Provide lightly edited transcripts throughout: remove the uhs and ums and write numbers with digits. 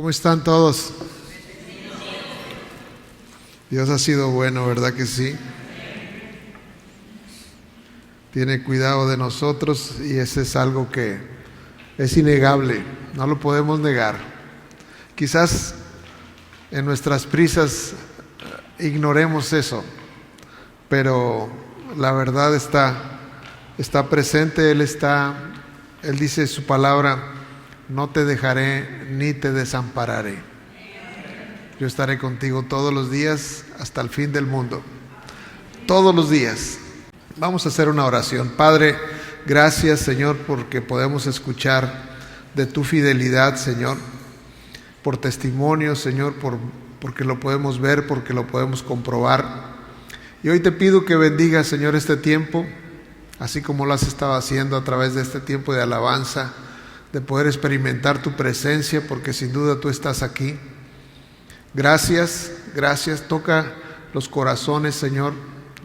¿Cómo están todos? Dios ha sido bueno, ¿verdad que sí? Tiene cuidado de nosotros y ese es algo que es innegable, no lo podemos negar. Quizás en nuestras prisas ignoremos eso, pero la verdad está presente. Él dice su palabra: no te dejaré ni te desampararé. Yo estaré contigo todos los días hasta el fin del mundo. Todos los días. Vamos a hacer una oración. Padre, gracias, Señor, porque podemos escuchar de tu fidelidad, Señor, por testimonio, Señor, porque lo podemos ver, porque lo podemos comprobar. Y hoy te pido que bendigas, Señor, este tiempo, así como lo has estado haciendo a través de este tiempo de alabanza, de poder experimentar tu presencia, porque sin duda tú estás aquí. Gracias, toca los corazones, Señor,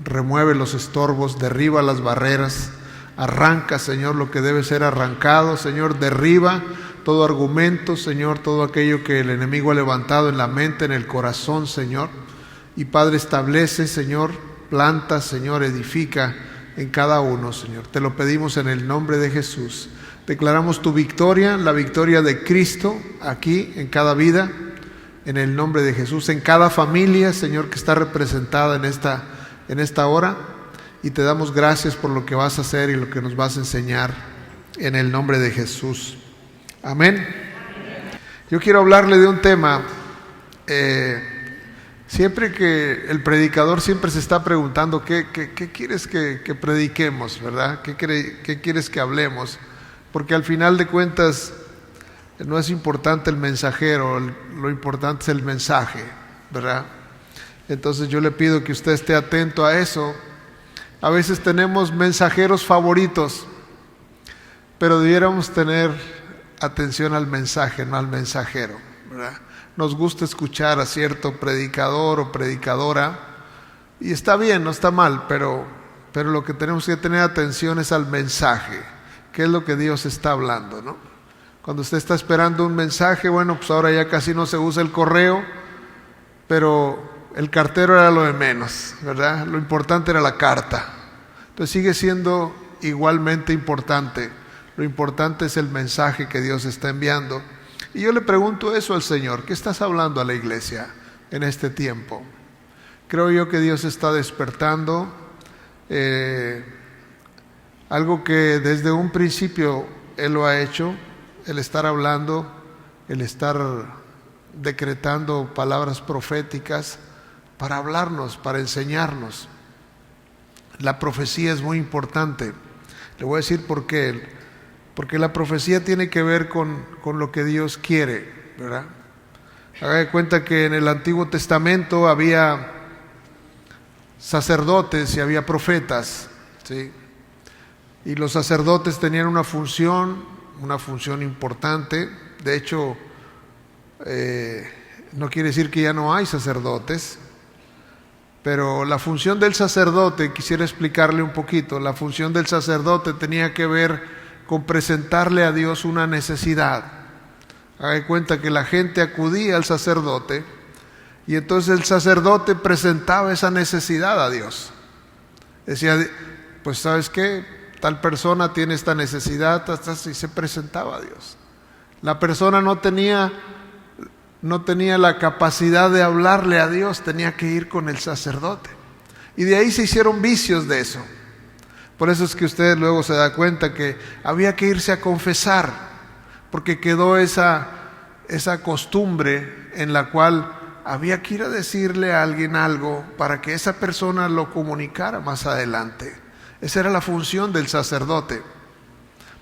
remueve los estorbos, derriba las barreras, arranca, Señor, lo que debe ser arrancado, Señor, derriba todo argumento, Señor, todo aquello que el enemigo ha levantado en la mente, en el corazón, Señor. Y Padre, establece, Señor, planta, Señor, edifica en cada uno, Señor. Te lo pedimos en el nombre de Jesús. Declaramos tu victoria, la victoria de Cristo aquí en cada vida, en el nombre de Jesús, en cada familia, Señor, que está representada en esta hora. Y te damos gracias por lo que vas a hacer y lo que nos vas a enseñar en el nombre de Jesús. Amén. Yo quiero hablarle de un tema. Siempre que el predicador siempre se está preguntando ¿qué quieres que prediquemos, verdad? ¿Qué quieres que hablemos? Porque al final de cuentas no es importante el mensajero, lo importante es el mensaje, ¿verdad? Entonces yo le pido que usted esté atento a eso. A veces tenemos mensajeros favoritos, pero debiéramos tener atención al mensaje, no al mensajero, ¿verdad? Nos gusta escuchar a cierto predicador o predicadora, y está bien, no está mal, pero lo que tenemos que tener atención es al mensaje. ¿Qué es lo que Dios está hablando, no? Cuando usted está esperando un mensaje, bueno, pues ahora ya casi no se usa el correo, pero el cartero era lo de menos, ¿verdad? Lo importante era la carta. Entonces sigue siendo igualmente importante. Lo importante es el mensaje que Dios está enviando. Y yo le pregunto eso al Señor: ¿qué estás hablando a la iglesia en este tiempo? Creo yo que Dios está despertando algo que desde un principio Él lo ha hecho, el estar hablando, el estar decretando palabras proféticas para hablarnos, para enseñarnos. La profecía es muy importante. Le voy a decir por qué. Porque la profecía tiene que ver con lo que Dios quiere, ¿verdad? Haga de cuenta que en el Antiguo Testamento había sacerdotes y había profetas, ¿sí? Y los sacerdotes tenían una función importante. De hecho, no quiere decir que ya no hay sacerdotes, pero la función del sacerdote, quisiera explicarle un poquito. La función del sacerdote tenía que ver con presentarle a Dios una necesidad. Haga de cuenta que la gente acudía al sacerdote y entonces el sacerdote presentaba esa necesidad a Dios. Decía, pues ¿sabes qué? Tal persona tiene esta necesidad, y se presentaba a Dios. La persona no tenía la capacidad de hablarle a Dios, tenía que ir con el sacerdote. Y de ahí se hicieron vicios de eso. Por eso es que usted luego se da cuenta que había que irse a confesar, porque quedó esa costumbre en la cual había que ir a decirle a alguien algo para que esa persona lo comunicara más adelante. Esa era la función del sacerdote.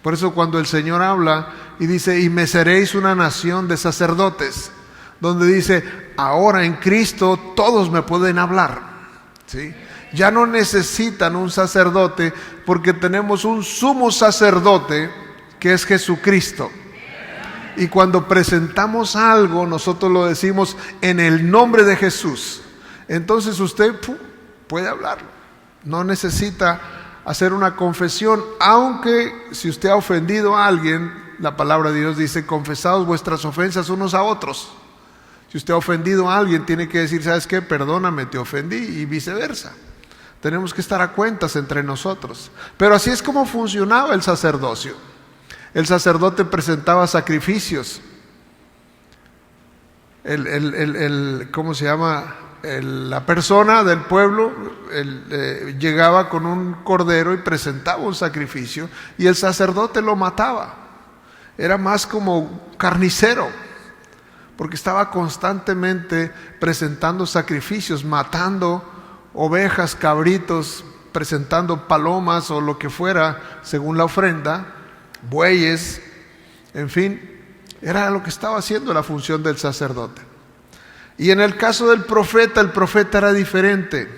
Por eso cuando el Señor habla y dice: y me seréis una nación de sacerdotes, donde dice: ahora en Cristo todos me pueden hablar, ¿sí? Ya no necesitan un sacerdote, porque tenemos un sumo sacerdote que es Jesucristo. Y cuando presentamos algo, nosotros lo decimos en el nombre de Jesús. Entonces usted puede hablarlo. No necesita hacer una confesión, aunque si usted ha ofendido a alguien, la palabra de Dios dice: confesaos vuestras ofensas unos a otros. Si usted ha ofendido a alguien, tiene que decir: ¿sabes qué? Perdóname, te ofendí, y viceversa. Tenemos que estar a cuentas entre nosotros. Pero así es como funcionaba el sacerdocio. El sacerdote presentaba sacrificios. ¿Cómo se llama? La persona del pueblo llegaba con un cordero y presentaba un sacrificio, y el sacerdote lo mataba. Era más como carnicero, porque estaba constantemente presentando sacrificios, matando ovejas, cabritos, presentando palomas o lo que fuera según la ofrenda, bueyes, en fin, era lo que estaba haciendo la función del sacerdote. Y en el caso del profeta, el profeta era diferente.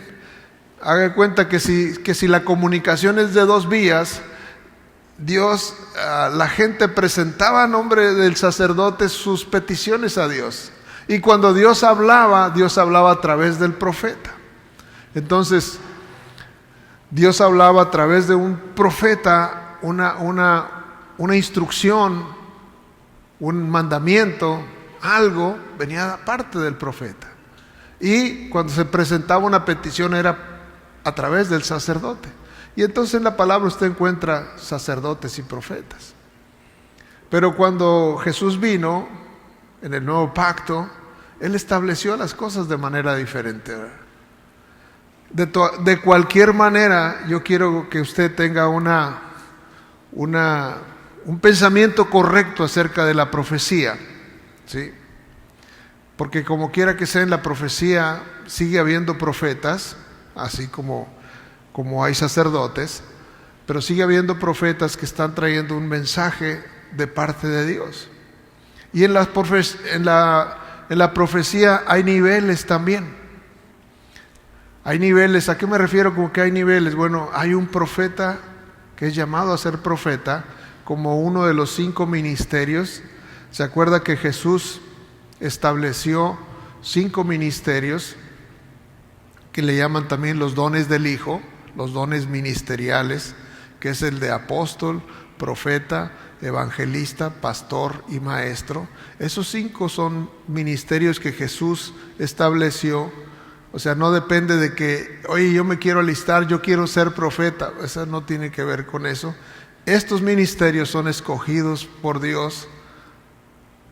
Haga cuenta que si la comunicación es de dos vías, la gente presentaba a nombre del sacerdote sus peticiones a Dios. Y cuando Dios hablaba a través del profeta. Entonces, Dios hablaba a través de un profeta una instrucción, un mandamiento, algo venía aparte del profeta. Y cuando se presentaba una petición era a través del sacerdote. Y entonces en la palabra usted encuentra sacerdotes y profetas. Pero cuando Jesús vino en el nuevo pacto, Él estableció las cosas de manera diferente. De cualquier manera, yo quiero que usted tenga un pensamiento correcto acerca de la profecía, ¿sí? Porque como quiera que sea, en la profecía sigue habiendo profetas, así como hay sacerdotes, pero sigue habiendo profetas que están trayendo un mensaje de parte de Dios. Y en la profecía hay niveles también. Hay niveles. ¿A qué me refiero con que hay niveles? Bueno, hay un profeta que es llamado a ser profeta como uno de los 5 ministerios. ¿Se acuerda que Jesús estableció 5 ministerios que le llaman también los dones del Hijo, los dones ministeriales, que es el de apóstol, profeta, evangelista, pastor y maestro? Esos 5 son ministerios que Jesús estableció. O sea, no depende de que, oye, yo me quiero alistar, yo quiero ser profeta. Eso no tiene que ver con eso. Estos ministerios son escogidos por Dios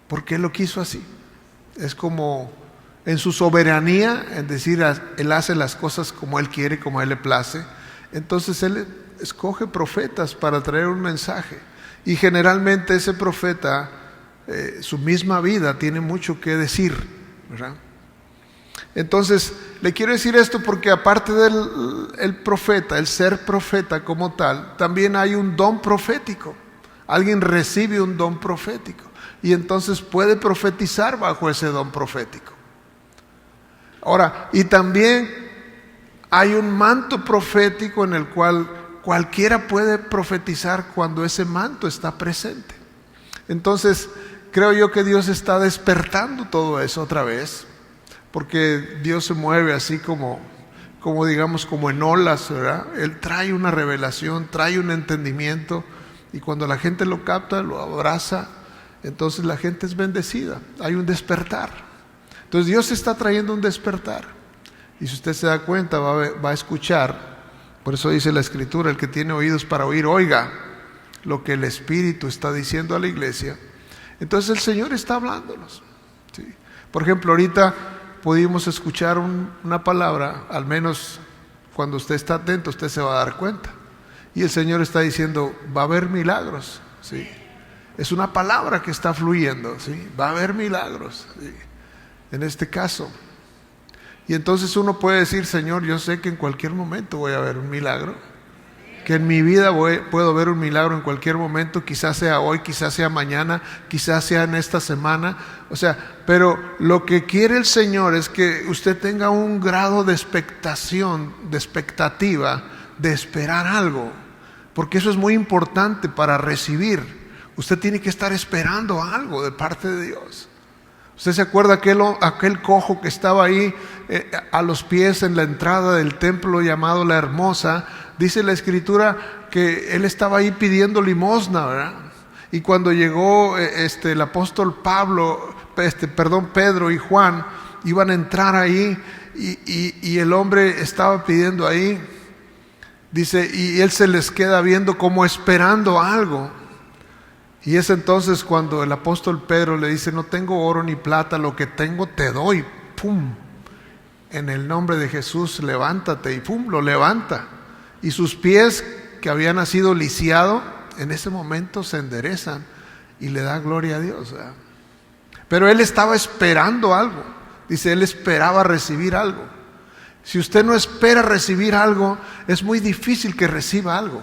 porque Él lo quiso así. Es como en su soberanía, en decir, Él hace las cosas como Él quiere, como a Él le place. Entonces Él escoge profetas para traer un mensaje. Y generalmente ese profeta, su misma vida tiene mucho que decir, ¿verdad? Entonces, le quiero decir esto porque aparte del profeta, el ser profeta como tal, también hay un don profético. Alguien recibe un don profético y entonces puede profetizar bajo ese don profético. Ahora, y también hay un manto profético en el cual cualquiera puede profetizar cuando ese manto está presente. Entonces, creo yo que Dios está despertando todo eso otra vez, porque Dios se mueve así como digamos, como en olas, ¿verdad? Él trae una revelación, trae un entendimiento, y cuando la gente lo capta, lo abraza, entonces la gente es bendecida. Hay un despertar. Entonces Dios está trayendo un despertar. Y si usted se da cuenta, va a escuchar. Por eso dice la Escritura: el que tiene oídos para oír, oiga lo que el Espíritu está diciendo a la iglesia. Entonces el Señor está hablándonos, ¿sí? Por ejemplo, ahorita pudimos escuchar una palabra, al menos cuando usted está atento, usted se va a dar cuenta. Y el Señor está diciendo: va a haber milagros, ¿sí? Es una palabra que está fluyendo, ¿sí? Va a haber milagros, ¿sí? En este caso. Y entonces uno puede decir: Señor, yo sé que en cualquier momento voy a ver un milagro, que en mi vida puedo ver un milagro en cualquier momento, quizás sea hoy, quizás sea mañana, quizás sea en esta semana. O sea, pero lo que quiere el Señor es que usted tenga un grado de expectación, de expectativa, de esperar algo, porque eso es muy importante para recibir. Usted tiene que estar esperando algo de parte de Dios. ¿Usted se acuerda aquel cojo que estaba ahí a los pies en la entrada del templo llamado La Hermosa? Dice la Escritura que él estaba ahí pidiendo limosna, ¿verdad? Y cuando llegó el apóstol Pedro y Juan iban a entrar ahí y el hombre estaba pidiendo ahí, dice, y él se les queda viendo como esperando algo. Y es entonces cuando el apóstol Pedro le dice: no tengo oro ni plata, lo que tengo te doy. ¡Pum! En el nombre de Jesús, levántate. Y ¡pum! Lo levanta. Y sus pies, que habían sido lisiados, en ese momento se enderezan y le da gloria a Dios, ¿verdad? Pero él estaba esperando algo. Dice, él esperaba recibir algo. Si usted no espera recibir algo, es muy difícil que reciba algo.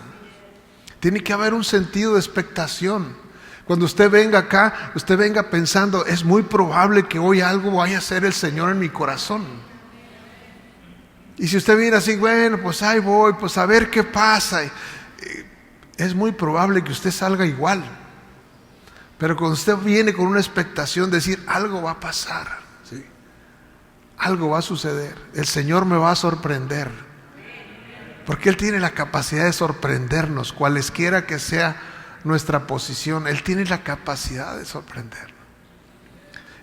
Tiene que haber un sentido de expectación. Cuando usted venga acá, usted venga pensando, es muy probable que hoy algo vaya a hacer el Señor en mi corazón. Y si usted viene así, bueno, pues ahí voy, pues a ver qué pasa, es muy probable que usted salga igual. Pero cuando usted viene con una expectación de decir, algo va a pasar, ¿sí? Algo va a suceder, el Señor me va a sorprender, porque Él tiene la capacidad de sorprendernos, cualesquiera que sea nuestra posición. Él tiene la capacidad de sorprendernos.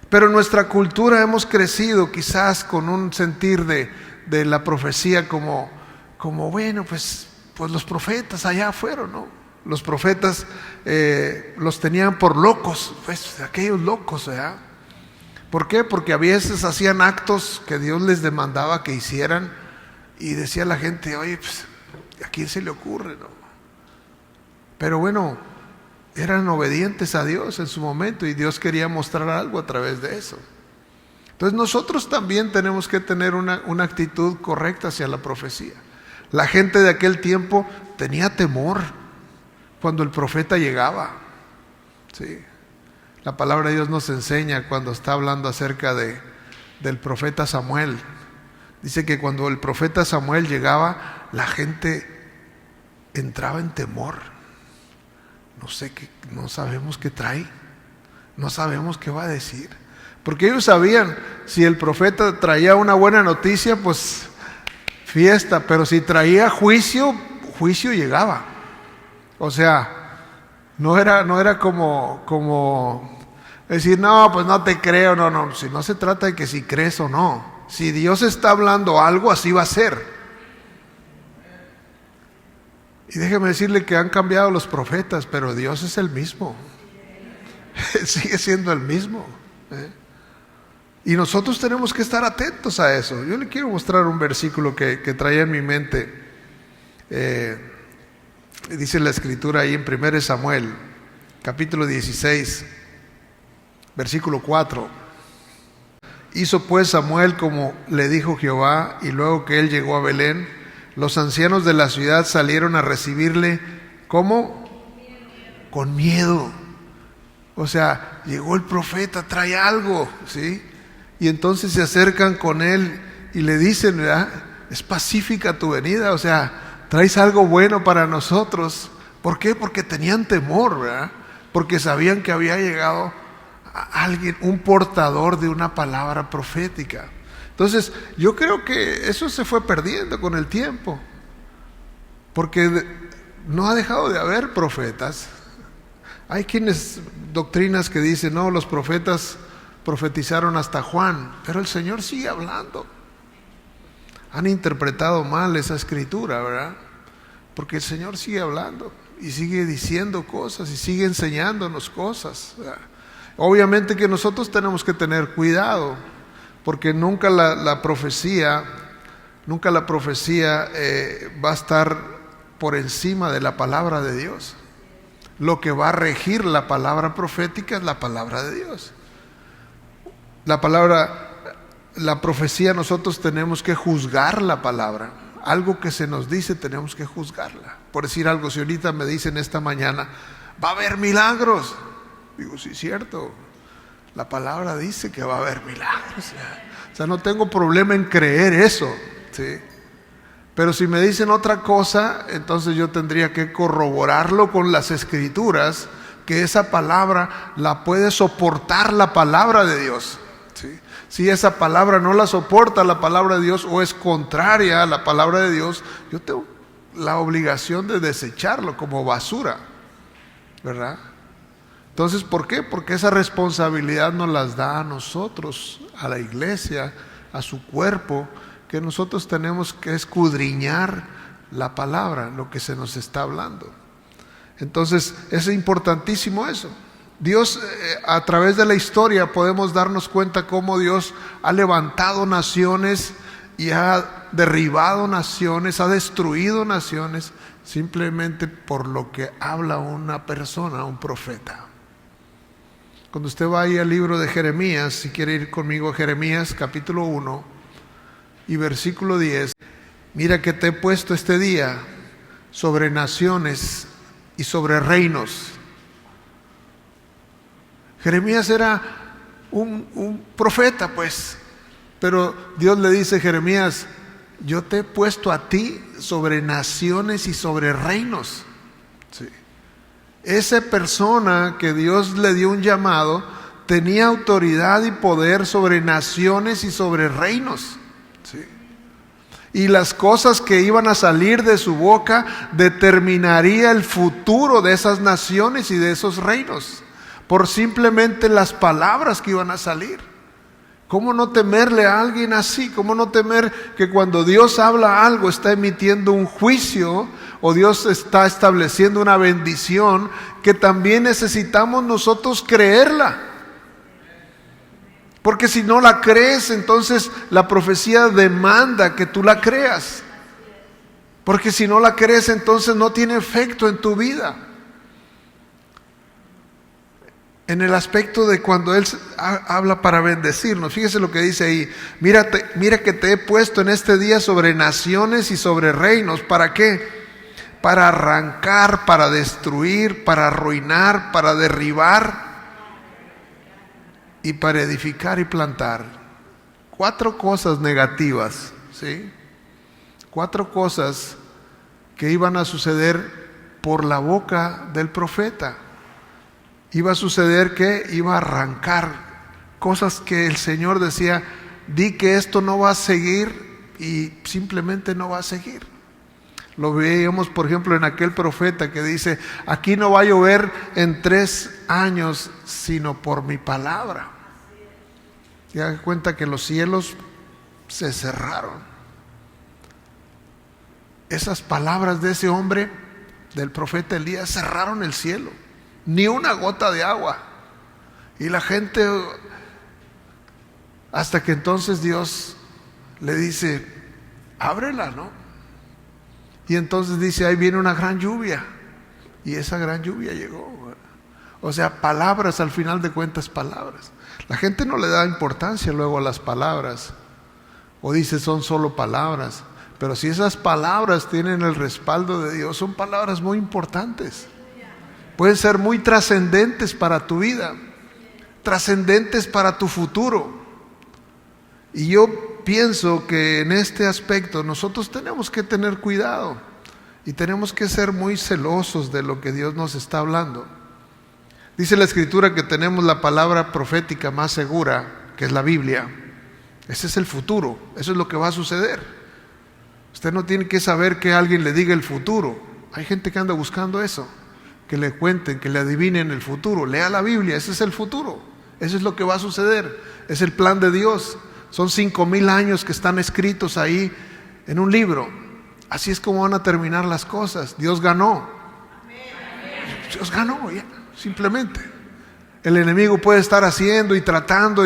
Pero en nuestra cultura hemos crecido quizás con un sentir de la profecía como bueno, pues los profetas allá fueron, ¿no? Los profetas los tenían por locos, pues aquellos locos, ¿verdad? ¿Por qué? Porque a veces hacían actos que Dios les demandaba que hicieran y decía la gente, oye, pues ¿a quién se le ocurre, no? Pero bueno, eran obedientes a Dios en su momento y Dios quería mostrar algo a través de eso. Entonces nosotros también tenemos que tener una actitud correcta hacia la profecía. La gente de aquel tiempo tenía temor cuando el profeta llegaba, ¿sí? La palabra de Dios nos enseña cuando está hablando acerca del profeta Samuel. Dice que cuando el profeta Samuel llegaba, la gente entraba en temor. No sabemos qué trae, no sabemos qué va a decir. Porque ellos sabían, si el profeta traía una buena noticia, pues fiesta, pero si traía juicio llegaba. O sea, no era como decir, no, pues no te creo, no, si no se trata de que si crees o no. Si Dios está hablando algo, así va a ser. Y déjeme decirle que han cambiado los profetas, pero Dios es el mismo. Sigue siendo el mismo, ¿eh? Y nosotros tenemos que estar atentos a eso. Yo le quiero mostrar un versículo que traía en mi mente. Dice la escritura ahí en 1 Samuel, capítulo 16, versículo 4. Hizo pues Samuel como le dijo Jehová, y luego que él llegó a Belén, los ancianos de la ciudad salieron a recibirle. ¿Cómo? Con miedo. O sea, llegó el profeta, trae algo, ¿sí? Y entonces se acercan con él y le dicen, ¿verdad? Es pacífica tu venida, o sea, traes algo bueno para nosotros. ¿Por qué? Porque tenían temor, ¿verdad? Porque sabían que había llegado alguien, un portador de una palabra profética. Entonces, yo creo que eso se fue perdiendo con el tiempo, porque no ha dejado de haber profetas. Hay doctrinas que dicen, no, los profetas profetizaron hasta Juan, pero el Señor sigue hablando. Han interpretado mal esa escritura, ¿verdad? Porque el Señor sigue hablando y sigue diciendo cosas y sigue enseñándonos cosas, ¿verdad? Obviamente que nosotros tenemos que tener cuidado, porque nunca la profecía va a estar por encima de la palabra de Dios. Lo que va a regir la palabra profética es la palabra de Dios. La profecía, nosotros tenemos que juzgar la palabra. Algo que se nos dice tenemos que juzgarla. Por decir algo, si ahorita me dicen esta mañana, va a haber milagros, digo, sí, cierto, la palabra dice que va a haber milagros. O sea, no tengo problema en creer eso, ¿sí? Pero si me dicen otra cosa, entonces yo tendría que corroborarlo con las escrituras, que esa palabra la puede soportar la palabra de Dios, ¿sí? Si esa palabra no la soporta la palabra de Dios o es contraria a la palabra de Dios, yo tengo la obligación de desecharlo como basura, ¿verdad? Entonces, ¿por qué? Porque esa responsabilidad nos las da a nosotros, a la iglesia, a su cuerpo, que nosotros tenemos que escudriñar la palabra, lo que se nos está hablando. Entonces, es importantísimo eso. Dios, a través de la historia podemos darnos cuenta cómo Dios ha levantado naciones y ha derribado naciones, ha destruido naciones, simplemente por lo que habla una persona, un profeta. Cuando usted vaya al libro de Jeremías, si quiere ir conmigo a Jeremías capítulo 1 y versículo 10, mira que te he puesto este día sobre naciones y sobre reinos. Jeremías era un profeta, pues, pero Dios le dice: Jeremías, yo te he puesto a ti sobre naciones y sobre reinos. Sí. Esa persona que Dios le dio un llamado tenía autoridad y poder sobre naciones y sobre reinos. Sí. Y las cosas que iban a salir de su boca determinaría el futuro de esas naciones y de esos reinos, por simplemente las palabras que iban a salir. ¿Cómo no temerle a alguien así? ¿Cómo no temer que cuando Dios habla algo está emitiendo un juicio o Dios está estableciendo una bendición que también necesitamos nosotros creerla? Porque si no la crees, entonces la profecía demanda que tú la creas. Porque si no la crees, entonces no tiene efecto en tu vida. En el aspecto de cuando Él habla para bendecirnos, fíjese lo que dice ahí: mira que te he puesto en este día sobre naciones y sobre reinos. ¿Para qué? Para arrancar, para destruir, para arruinar, para derribar y para edificar y plantar. 4 cosas negativas, ¿sí? 4 cosas que iban a suceder por la boca del profeta. Iba a suceder que iba a arrancar cosas que el Señor decía: di que esto no va a seguir, y simplemente no va a seguir. Lo veíamos, por ejemplo, en aquel profeta que dice: aquí no va a llover en 3 años, sino por mi palabra. Y haga cuenta que los cielos se cerraron. Esas palabras de ese hombre, del profeta Elías, cerraron el cielo. Ni una gota de agua. Y la gente, hasta que entonces Dios le dice: ábrela, ¿no? Y entonces dice: ahí viene una gran lluvia. Y esa gran lluvia llegó. O sea, palabras, al final de cuentas, palabras. La gente no le da importancia luego a las palabras, o dice: son solo palabras. Pero si esas palabras tienen el respaldo de Dios, son palabras muy importantes. Pueden ser muy trascendentes para tu vida, trascendentes para tu futuro. Y yo pienso que en este aspecto nosotros tenemos que tener cuidado y tenemos que ser muy celosos de lo que Dios nos está hablando. Dice la Escritura que tenemos la palabra profética más segura, que es la Biblia. Ese es el futuro, eso es lo que va a suceder. Usted no tiene que saber que alguien le diga el futuro. Hay gente que anda buscando eso, que le cuenten, que le adivinen el futuro. Lea la Biblia, ese es el futuro, eso es lo que va a suceder, es el plan de Dios. Son 5,000 años que están escritos ahí en un libro. Así es como van a terminar las cosas. Dios ganó. Dios ganó, ya, simplemente. El enemigo puede estar haciendo y tratando,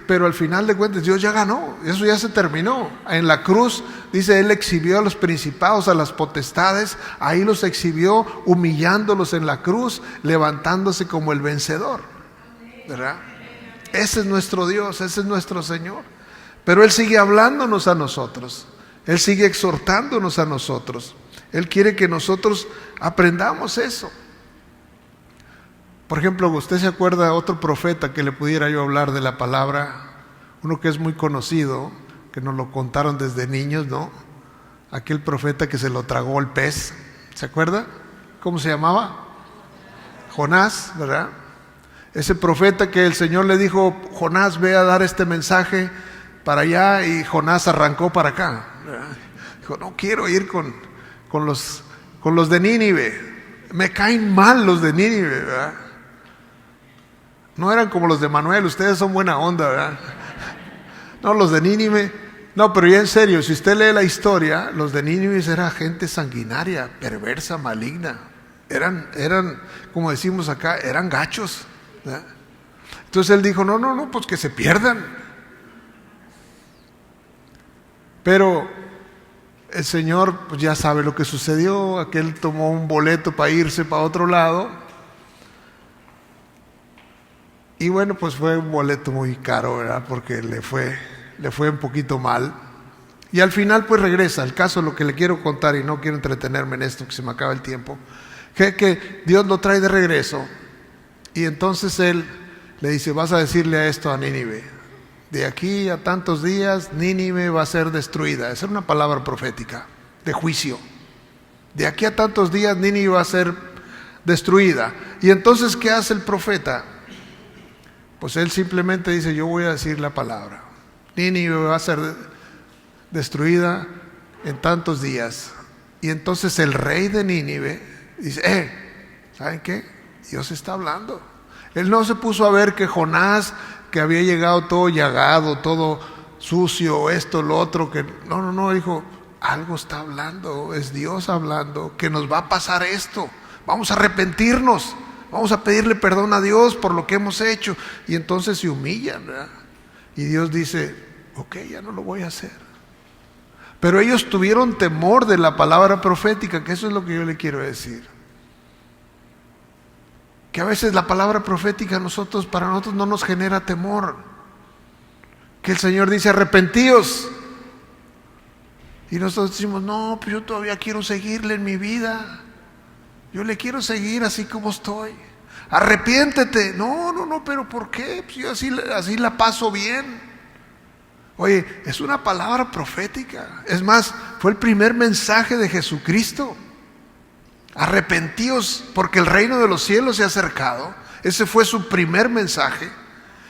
pero al final de cuentas Dios ya ganó. Eso ya se terminó. En la cruz, dice, Él exhibió a los principados, a las potestades. Ahí los exhibió, humillándolos en la cruz, levantándose como el vencedor, ¿verdad? Ese es nuestro Dios, ese es nuestro Señor. Pero Él sigue hablándonos a nosotros. Él sigue exhortándonos a nosotros. Él quiere que nosotros aprendamos eso. Por ejemplo, ¿usted se acuerda de otro profeta que le pudiera yo hablar de la palabra? Uno que es muy conocido, que nos lo contaron desde niños, ¿no? Aquel profeta que se lo tragó el pez. ¿Se acuerda? ¿Cómo se llamaba? Jonás, ¿verdad? Ese profeta que el Señor le dijo: Jonás, ve a dar este mensaje para allá, y Jonás arrancó para acá, ¿verdad? Dijo: no quiero ir con los de Nínive, me caen mal los de Nínive, ¿verdad? No eran como los de Manuel, ustedes son buena onda, ¿verdad? No, los de Nínive, no, pero ya en serio, si usted lee la historia, los de Nínive eran gente sanguinaria, perversa, maligna. Eran, como decimos acá, eran gachos, ¿verdad? Entonces él dijo, no, pues que se pierdan. Pero el Señor pues ya sabe lo que sucedió. Aquel tomó un boleto para irse para otro lado. Y bueno, pues fue un boleto muy caro, ¿verdad? Porque le fue un poquito mal. Y al final pues regresa. El caso, lo que le quiero contar, y no quiero entretenerme en esto, que se me acaba el tiempo, que Dios lo trae de regreso. Y entonces él le dice, vas a decirle a esto a Nínive: de aquí a tantos días Nínive va a ser destruida. Esa era una palabra profética de juicio. De aquí a tantos días Nínive va a ser destruida. Y entonces, ¿qué hace el profeta? Pues él simplemente dice, yo voy a decir la palabra. Nínive va a ser destruida en tantos días. Y entonces el rey de Nínive dice, ¿saben qué? Dios está hablando. Él no se puso a ver que Jonás, que había llegado todo llagado, todo sucio, esto, lo otro, que no, dijo, algo está hablando, es Dios hablando, que nos va a pasar esto, vamos a arrepentirnos, vamos a pedirle perdón a Dios por lo que hemos hecho. Y entonces se humillan, ¿verdad? Y Dios dice, ok, ya no lo voy a hacer. Pero ellos tuvieron temor de la palabra profética, que eso es lo que yo le quiero decir. Que a veces la palabra profética para nosotros no nos genera temor. Que el Señor dice, arrepentíos. Y nosotros decimos, no, pues yo todavía quiero seguirle en mi vida. Yo le quiero seguir así como estoy. Arrepiéntete. No, pero ¿por qué? Pues yo así la paso bien. Oye, es una palabra profética. Es más, fue el primer mensaje de Jesucristo. Arrepentíos porque el reino de los cielos se ha acercado. Ese fue su primer mensaje.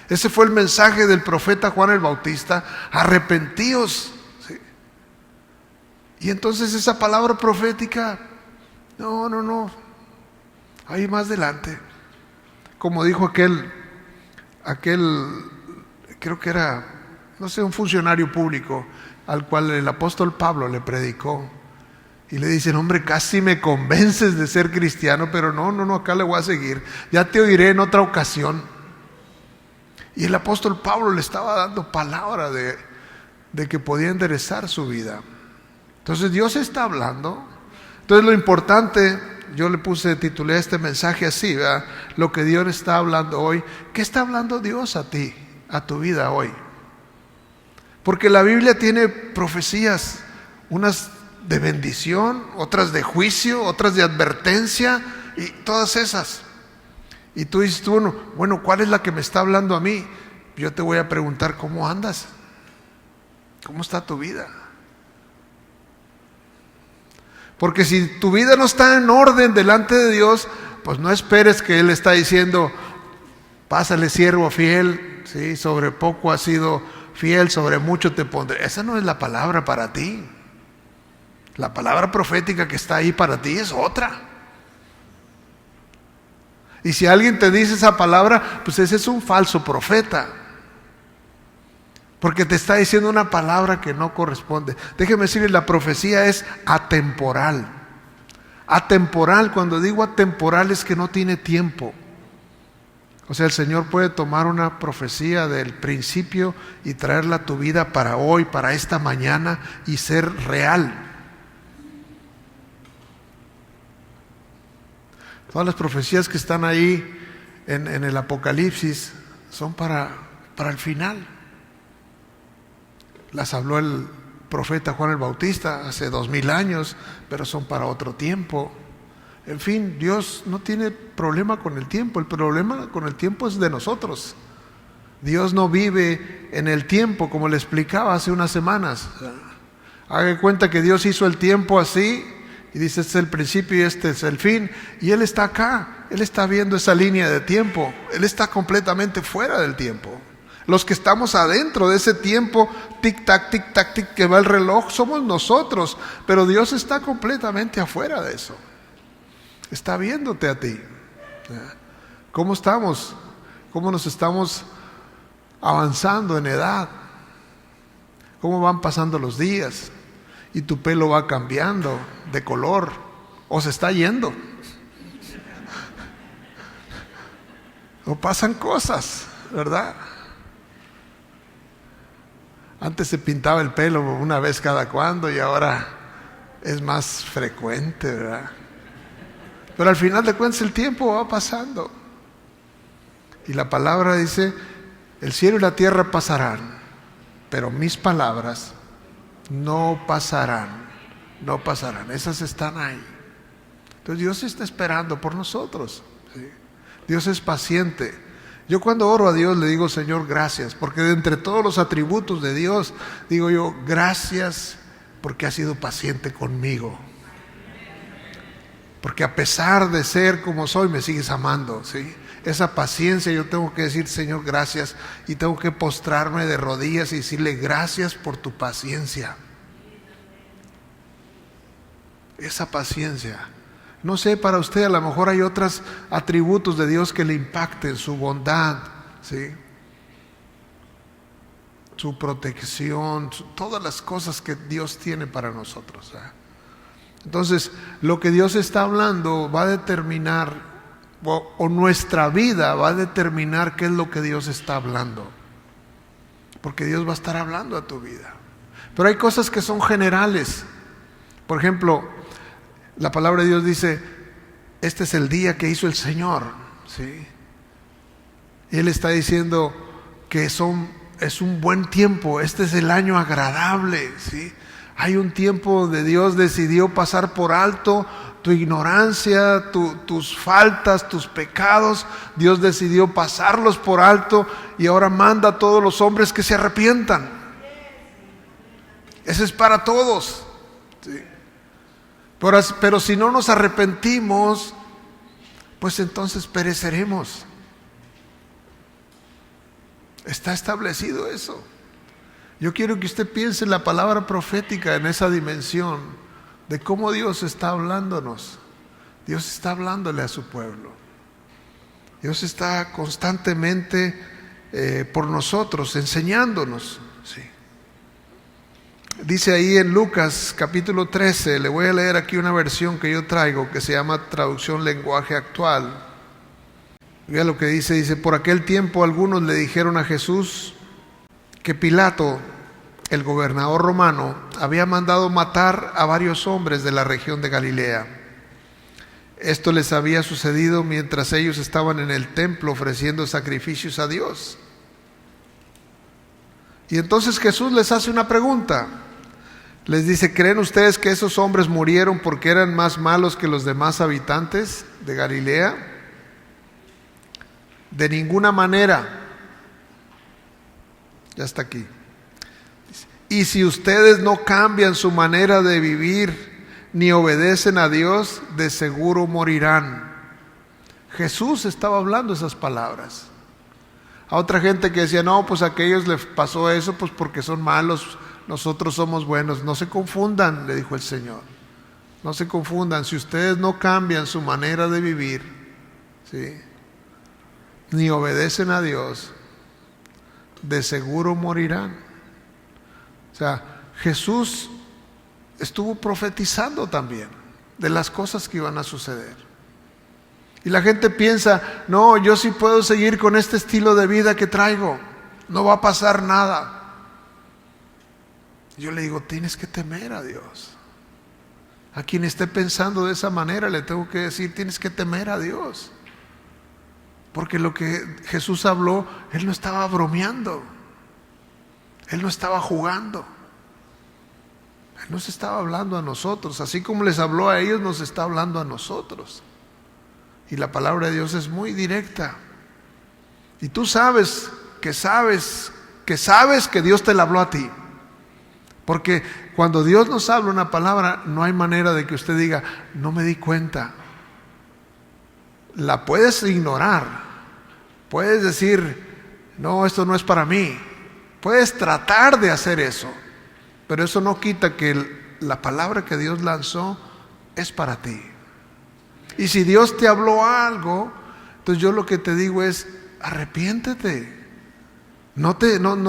Ese fue el mensaje del profeta Juan el Bautista. Arrepentíos. ¿Sí? Y entonces esa palabra profética, no. Ahí más adelante. Como dijo aquel, creo que era, no sé, un funcionario público al cual el apóstol Pablo le predicó. Y le dicen, hombre, casi me convences de ser cristiano, pero no, acá le voy a seguir. Ya te oiré en otra ocasión. Y el apóstol Pablo le estaba dando palabra de que podía enderezar su vida. Entonces Dios está hablando. Entonces lo importante, yo titulé este mensaje así, ¿verdad? Lo que Dios está hablando hoy. ¿Qué está hablando Dios a ti, a tu vida hoy? Porque la Biblia tiene profecías, unas de bendición, otras de juicio, otras de advertencia, y todas esas. Y tú dices, bueno, ¿cuál es la que me está hablando a mí? Yo te voy a preguntar, ¿cómo andas? ¿Cómo está tu vida? Porque si tu vida no está en orden delante de Dios, pues no esperes que Él está diciendo, pásale siervo fiel, ¿sí? Sobre poco has sido fiel, sobre mucho te pondré. Esa no es la palabra para ti. La palabra profética que está ahí para ti es otra. Y si alguien te dice esa palabra, pues ese es un falso profeta, porque te está diciendo una palabra que no corresponde. Déjeme decirle, la profecía es atemporal. Atemporal, cuando digo atemporal, es que no tiene tiempo. O sea, el Señor puede tomar una profecía del principio y traerla a tu vida para hoy, para esta mañana, y ser real. Todas las profecías que están ahí en el Apocalipsis son para el final. Las habló el profeta Juan el Bautista hace 2000 años, pero son para otro tiempo. En fin, Dios no tiene problema con el tiempo. El problema con el tiempo es de nosotros. Dios no vive en el tiempo, como le explicaba hace unas semanas. Haga cuenta que Dios hizo el tiempo así, y dice, este es el principio y este es el fin. Y Él está acá, Él está viendo esa línea de tiempo. Él está completamente fuera del tiempo. Los que estamos adentro de ese tiempo, tic-tac, tic-tac, tic, que va el reloj, somos nosotros. Pero Dios está completamente afuera de eso. Está viéndote a ti. ¿Cómo estamos cómo nos estamos avanzando en edad, cómo van pasando los días y tu pelo va cambiando de color o se está yendo. O pasan cosas, ¿verdad? Antes se pintaba el pelo una vez cada cuando y ahora es más frecuente, ¿verdad? Pero al final de cuentas el tiempo va pasando. Y la palabra dice, el cielo y la tierra pasarán, pero mis palabras no pasarán, no pasarán. Esas están ahí. Entonces Dios está esperando por nosotros, ¿sí? Dios es paciente. Yo cuando oro a Dios le digo, Señor, gracias, porque de entre todos los atributos de Dios, digo yo, gracias porque has sido paciente conmigo. Porque a pesar de ser como soy, me sigues amando, ¿sí? Esa paciencia yo tengo que decir, Señor, gracias, y tengo que postrarme de rodillas y decirle, gracias por tu paciencia. Esa paciencia. No sé, para usted a lo mejor hay otros atributos de Dios que le impacten, su bondad, ¿sí? Su protección, todas las cosas que Dios tiene para nosotros, ¿sí? Entonces, lo que Dios está hablando va a determinar, o nuestra vida va a determinar qué es lo que Dios está hablando. Porque Dios va a estar hablando a tu vida. Pero hay cosas que son generales. Por ejemplo, la palabra de Dios dice, este es el día que hizo el Señor, ¿sí? Él está diciendo que es un buen tiempo, este es el año agradable, ¿sí? Hay un tiempo donde Dios decidió pasar por alto tu ignorancia, tus faltas, tus pecados. Dios decidió pasarlos por alto y ahora manda a todos los hombres que se arrepientan. Ese es para todos, ¿sí? Pero si no nos arrepentimos, pues entonces pereceremos. Está establecido eso. Yo quiero que usted piense en la palabra profética en esa dimensión de cómo Dios está hablándonos. Dios está hablándole a su pueblo. Dios está constantemente por nosotros, enseñándonos, ¿sí? Dice ahí en Lucas capítulo 13, le voy a leer aquí una versión que yo traigo que se llama traducción lenguaje actual. Vea lo que dice, por aquel tiempo algunos le dijeron a Jesús que Pilato, el gobernador romano, había mandado matar a varios hombres de la región de Galilea. Esto les había sucedido mientras ellos estaban en el templo ofreciendo sacrificios a Dios. Y entonces Jesús les hace una pregunta. Les dice, ¿creen ustedes que esos hombres murieron porque eran más malos que los demás habitantes de Galilea? De ninguna manera. Ya está aquí. Y si ustedes no cambian su manera de vivir ni obedecen a Dios, de seguro morirán. Jesús estaba hablando esas palabras. A otra gente que decía, no, pues a aquellos les pasó eso pues porque son malos, nosotros somos buenos. No se confundan, le dijo el Señor. No se confundan, si ustedes no cambian su manera de vivir, ¿sí?, ni obedecen a Dios, de seguro morirán. O sea, Jesús estuvo profetizando también de las cosas que iban a suceder. Y la gente piensa, no, yo sí puedo seguir con este estilo de vida que traigo, no va a pasar nada. Yo le digo, tienes que temer a Dios. A quien esté pensando de esa manera le tengo que decir, tienes que temer a Dios. Porque lo que Jesús habló, Él no estaba bromeando. Él no estaba jugando. Él nos estaba hablando a nosotros. Así como les habló a ellos, nos está hablando a nosotros. Y la palabra de Dios es muy directa. Y tú sabes que Dios te la habló a ti. Porque cuando Dios nos habla una palabra, no hay manera de que usted diga, no me di cuenta. La puedes ignorar. Puedes decir, no, esto no es para mí. Puedes tratar de hacer eso. Pero eso no quita que la palabra que Dios lanzó es para ti. Y si Dios te habló algo, entonces yo lo que te digo es, arrepiéntete. No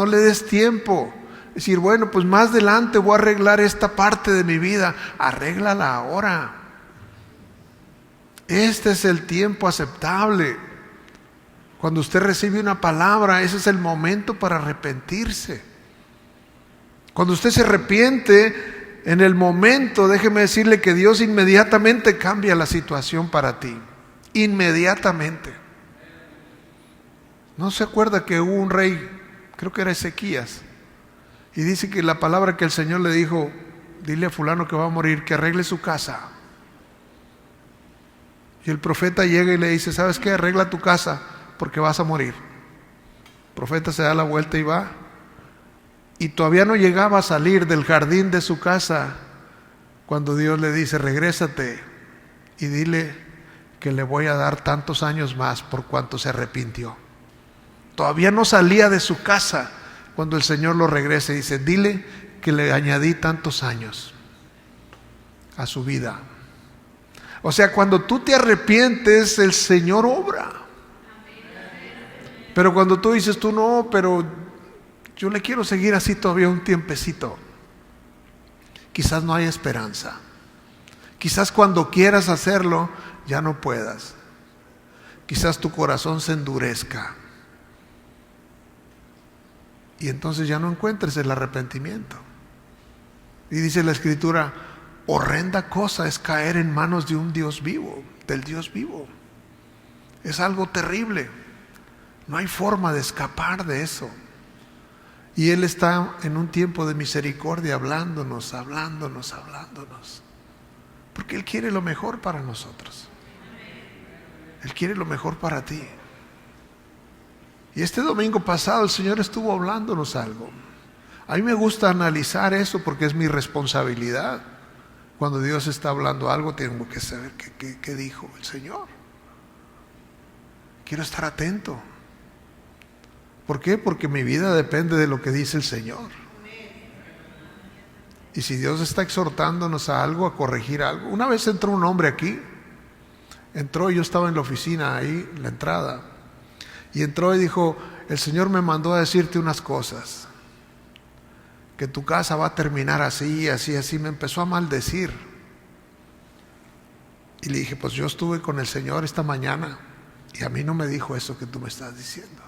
le des tiempo. Decir, bueno, pues más adelante voy a arreglar esta parte de mi vida. Arréglala ahora. Este es el tiempo aceptable. Cuando usted recibe una palabra, ese es el momento para arrepentirse. Cuando usted se arrepiente, en el momento, déjeme decirle que Dios inmediatamente cambia la situación para ti. Inmediatamente. ¿No se acuerda que hubo un rey, creo que era Ezequías, y dice que la palabra que el Señor le dijo, dile a fulano que va a morir, que arregle su casa? Y el profeta llega y le dice, ¿sabes qué? Arregla tu casa porque vas a morir. El profeta se da la vuelta y va. Y todavía no llegaba a salir del jardín de su casa cuando Dios le dice, regrésate y dile que le voy a dar tantos años más por cuanto se arrepintió. Todavía no salía de su casa cuando el Señor lo regresa y dice, dile que le añadí tantos años a su vida. O sea, cuando tú te arrepientes, el Señor obra. Pero cuando tú dices, tú no, pero yo le quiero seguir así todavía un tiempecito, quizás no hay esperanza. Quizás cuando quieras hacerlo, ya no puedas. Quizás tu corazón se endurezca. Y entonces ya no encuentres el arrepentimiento. Y dice la Escritura, horrenda cosa es caer en manos de un Dios vivo, del Dios vivo. Es algo terrible. No hay forma de escapar de eso. Y Él está en un tiempo de misericordia hablándonos. Porque Él quiere lo mejor para nosotros. Él quiere lo mejor para ti. Y este domingo pasado el Señor estuvo hablándonos algo. A mí me gusta analizar eso porque es mi responsabilidad. Cuando Dios está hablando algo, tengo que saber qué dijo el Señor. Quiero estar atento. ¿Por qué? Porque mi vida depende de lo que dice el Señor. Y si Dios está exhortándonos a algo, a corregir algo. Una vez entró un hombre aquí. Entró, yo estaba en la oficina ahí, en la entrada. Y entró y dijo, el Señor me mandó a decirte unas cosas. Que tu casa va a terminar así, así, así. Me empezó a maldecir. Y le dije, pues yo estuve con el Señor esta mañana. Y a mí no me dijo eso que tú me estás diciendo.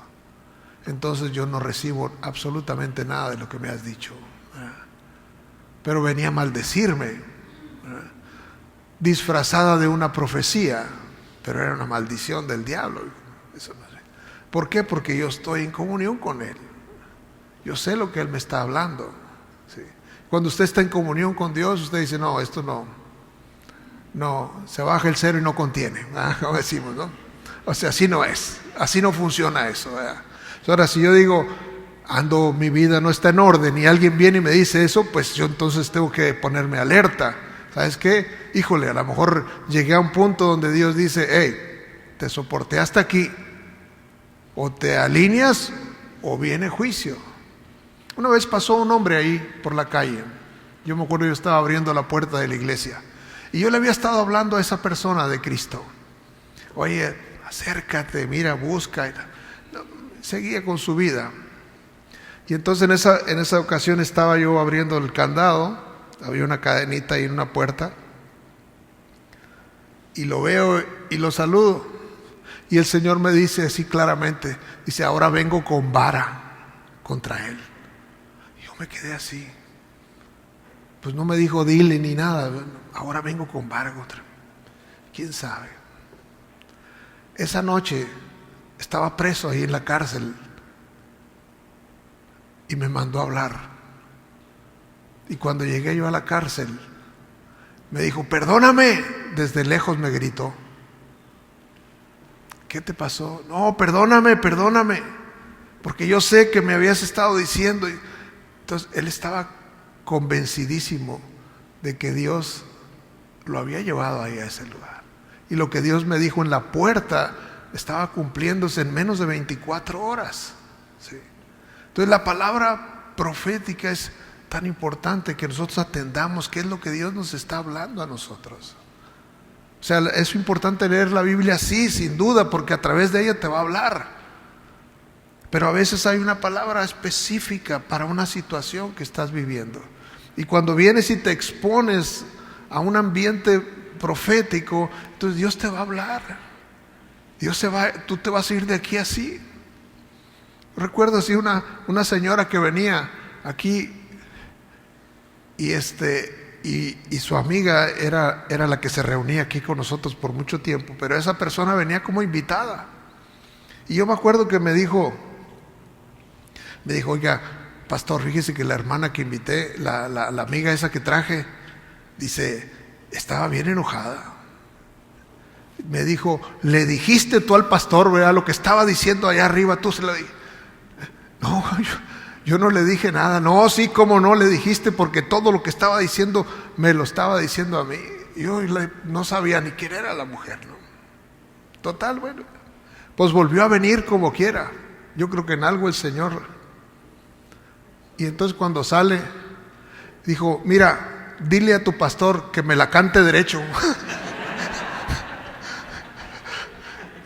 Entonces yo no recibo absolutamente nada de lo que me has dicho. Pero venía a maldecirme. Disfrazada de una profecía. Pero era una maldición del diablo. Eso no sé. ¿Por qué? Porque yo estoy en comunión con Él. Yo sé lo que Él me está hablando. ¿Sí? Cuando usted está en comunión con Dios, usted dice, no, esto no, se baja el cero y no contiene. Como decimos, ¿no? O sea, así no es. Así no funciona eso. Ahora, si yo digo, mi vida no está en orden y alguien viene y me dice eso, pues yo entonces tengo que ponerme alerta. ¿Sabes qué? Híjole, a lo mejor llegué a un punto donde Dios dice, hey, te soporté hasta aquí. O te alineas o viene juicio. Una vez pasó un hombre ahí por la calle. Yo me acuerdo, yo estaba abriendo la puerta de la iglesia. Y yo le había estado hablando a esa persona de Cristo. Oye, acércate, mira, busca. Seguía con su vida. Y entonces en esa ocasión estaba yo abriendo el candado. Había una cadenita ahí en una puerta. Y lo veo y lo saludo. Y el Señor me dice así claramente, dice, ahora vengo con vara contra él. Y yo me quedé así. Pues no me dijo dile ni nada. Ahora vengo con vara contra él. ¿Quién sabe? Esa noche estaba preso ahí en la cárcel y me mandó a hablar. Y cuando llegué yo a la cárcel, me dijo, perdóname. Desde lejos me gritó. ¿Qué te pasó? No, perdóname, porque yo sé que me habías estado diciendo. Entonces él estaba convencidísimo de que Dios lo había llevado ahí a ese lugar. Y lo que Dios me dijo en la puerta estaba cumpliéndose en menos de 24 horas. ¿Sí? Entonces la palabra profética es tan importante que nosotros atendamos qué es lo que Dios nos está hablando a nosotros. O sea, es importante leer la Biblia, sí, sin duda, porque a través de ella te va a hablar. Pero a veces hay una palabra específica para una situación que estás viviendo. Y cuando vienes y te expones a un ambiente profético, entonces Dios te va a hablar. Tú te vas a ir de aquí así. Recuerdo así una señora que venía aquí y su amiga era la que se reunía aquí con nosotros por mucho tiempo, pero esa persona venía como invitada. Y yo me acuerdo que me dijo, oiga, pastor, fíjese que la hermana que invité, la amiga esa que traje, dice, estaba bien enojada. Me dijo, le dijiste tú al pastor, ¿verdad? Lo que estaba diciendo allá arriba, tú se lo dijiste. No, yo no le dije nada. No, sí, cómo no le dijiste, porque todo lo que estaba diciendo me lo estaba diciendo a mí. Yo no sabía ni quién era la mujer, ¿no? Total, bueno, pues volvió a venir como quiera. Yo creo que en algo el Señor. Y entonces cuando sale, dijo, mira, dile a tu pastor que me la cante derecho.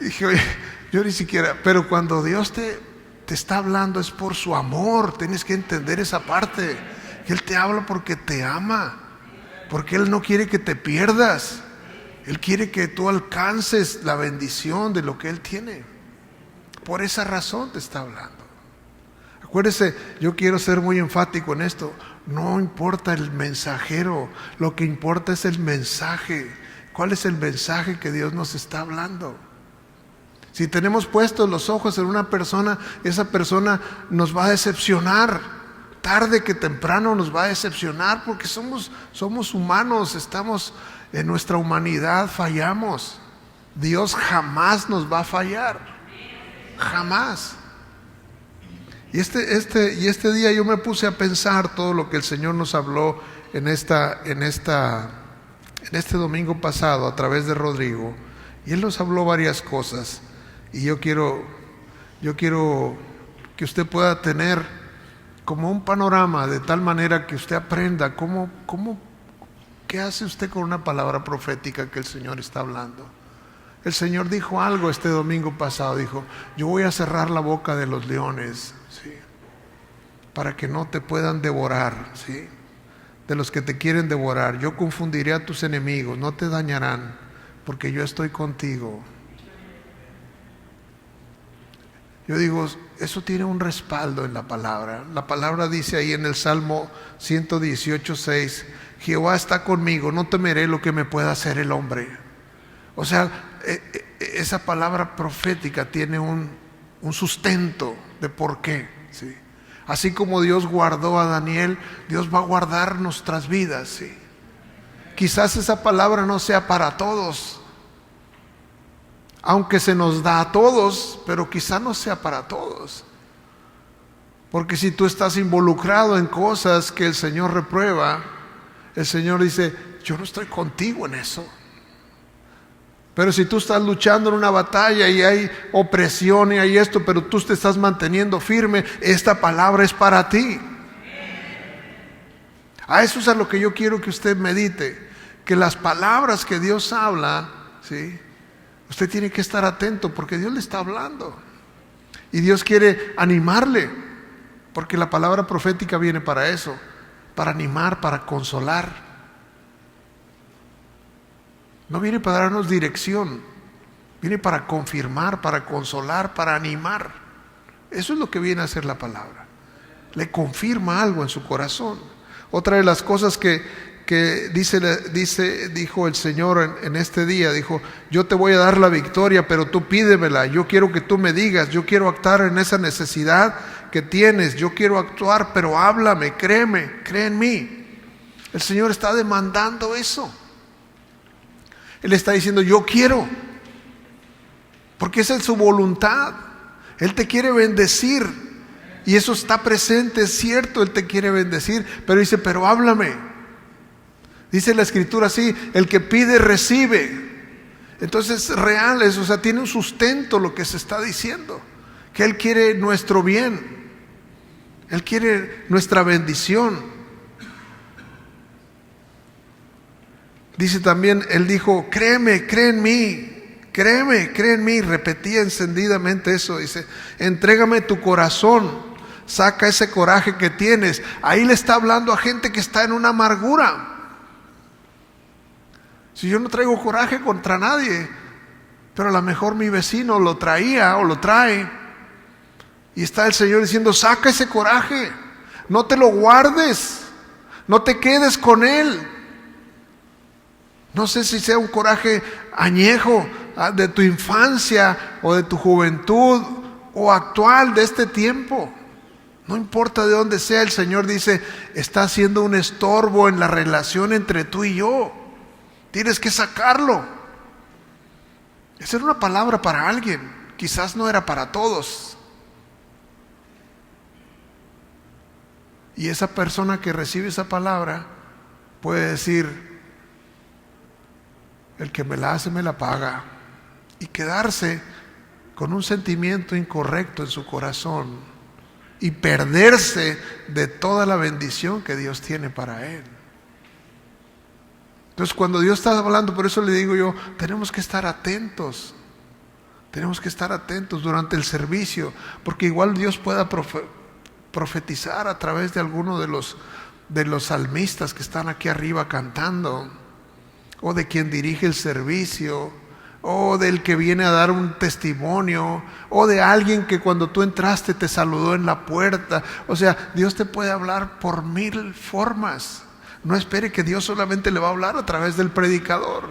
Dije, oye, yo ni siquiera, pero cuando Dios te está hablando es por su amor, tienes que entender esa parte, que Él te habla porque te ama, porque Él no quiere que te pierdas, Él quiere que tú alcances la bendición de lo que Él tiene, por esa razón te está hablando. Acuérdese, yo quiero ser muy enfático en esto, no importa el mensajero, lo que importa es el mensaje. ¿Cuál es el mensaje que Dios nos está hablando? Si tenemos puestos los ojos en una persona, esa persona nos va a decepcionar. Tarde que temprano nos va a decepcionar porque somos humanos, estamos en nuestra humanidad, fallamos. Dios jamás nos va a fallar. Jamás. Y este día yo me puse a pensar todo lo que el Señor nos habló en este domingo pasado a través de Rodrigo. Y Él nos habló varias cosas. Y yo quiero que usted pueda tener como un panorama de tal manera que usted aprenda qué hace usted con una palabra profética que el Señor está hablando. El Señor dijo algo este domingo pasado, dijo, yo voy a cerrar la boca de los leones, ¿sí? Para que no te puedan devorar, ¿sí? De los que te quieren devorar. Yo confundiré a tus enemigos, no te dañarán, porque yo estoy contigo. Yo digo, eso tiene un respaldo en la palabra. La palabra dice ahí en el Salmo 118:6, Jehová está conmigo, no temeré lo que me pueda hacer el hombre. O sea, esa palabra profética tiene un sustento de por qué, ¿sí? Así como Dios guardó a Daniel, Dios va a guardar nuestras vidas, ¿sí? Quizás esa palabra no sea para todos, aunque se nos da a todos, pero quizá no sea para todos. Porque si tú estás involucrado en cosas que el Señor reprueba, el Señor dice, yo no estoy contigo en eso. Pero si tú estás luchando en una batalla y hay opresión y hay esto, pero tú te estás manteniendo firme, esta palabra es para ti. A eso es a lo que yo quiero que usted medite, que las palabras que Dios habla, ¿sí? Usted tiene que estar atento porque Dios le está hablando. Y Dios quiere animarle, porque la palabra profética viene para eso, para animar, para consolar. No viene para darnos dirección, viene para confirmar, para consolar, para animar. Eso es lo que viene a hacer la palabra. Le confirma algo en su corazón. Otra de las cosas que dijo el Señor en este día, dijo, yo te voy a dar la victoria, pero tú pídemela, yo quiero que tú me digas, yo quiero actuar en esa necesidad que tienes, yo quiero actuar, pero háblame, créeme, cree en mí. El Señor está demandando eso. Él está diciendo, yo quiero, porque esa es su voluntad. Él te quiere bendecir, y eso está presente, es cierto, Él te quiere bendecir, pero dice, pero háblame. Dice la Escritura así, el que pide recibe. Entonces es real eso, o sea, tiene un sustento lo que se está diciendo, que Él quiere nuestro bien, Él quiere nuestra bendición. Dice también, Él dijo, créeme, cree en mí, Créeme, cree en mí. Repetía encendidamente eso. Dice, entrégame tu corazón, saca ese coraje que tienes. Ahí le está hablando a gente que está en una amargura. Si yo no traigo coraje contra nadie, pero a lo mejor mi vecino lo traía o lo trae, y está el Señor diciendo, saca ese coraje, no te lo guardes, no te quedes con él. No sé si sea un coraje añejo de tu infancia o de tu juventud o actual de este tiempo. No importa de dónde sea, el Señor dice, está haciendo un estorbo en la relación entre tú y yo. Tienes que sacarlo. Esa era una palabra para alguien, quizás no era para todos. Y esa persona que recibe esa palabra puede decir, el que me la hace me la paga, y quedarse con un sentimiento incorrecto en su corazón y perderse de toda la bendición que Dios tiene para él. Entonces, cuando Dios está hablando, por eso le digo yo, tenemos que estar atentos. Tenemos que estar atentos durante el servicio, porque igual Dios pueda profetizar a través de alguno de los salmistas que están aquí arriba cantando, o de quien dirige el servicio, o del que viene a dar un testimonio, o de alguien que cuando tú entraste te saludó en la puerta. O sea, Dios te puede hablar por 1000 formas. No espere que Dios solamente le va a hablar a través del predicador.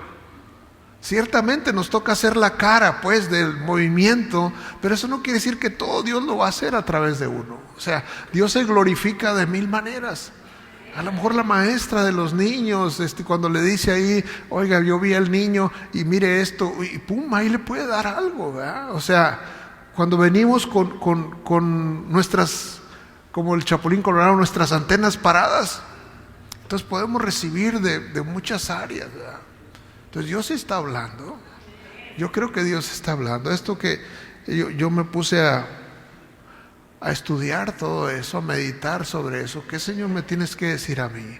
Ciertamente nos toca hacer la cara pues del movimiento, pero eso no quiere decir que todo Dios lo va a hacer a través de uno. O sea, Dios se glorifica de 1000 maneras. A lo mejor la maestra de los niños, cuando le dice ahí, oiga, yo vi al niño y mire esto, y pum, ahí le puede dar algo, ¿verdad? O sea, cuando venimos con nuestras, como el Chapulín Colorado, nuestras antenas paradas, entonces podemos recibir de muchas áreas, ¿verdad? Entonces Dios está hablando. Yo creo que Dios está hablando. Esto que yo me puse a estudiar todo eso, a meditar sobre eso. ¿Qué, Señor, me tienes que decir a mí?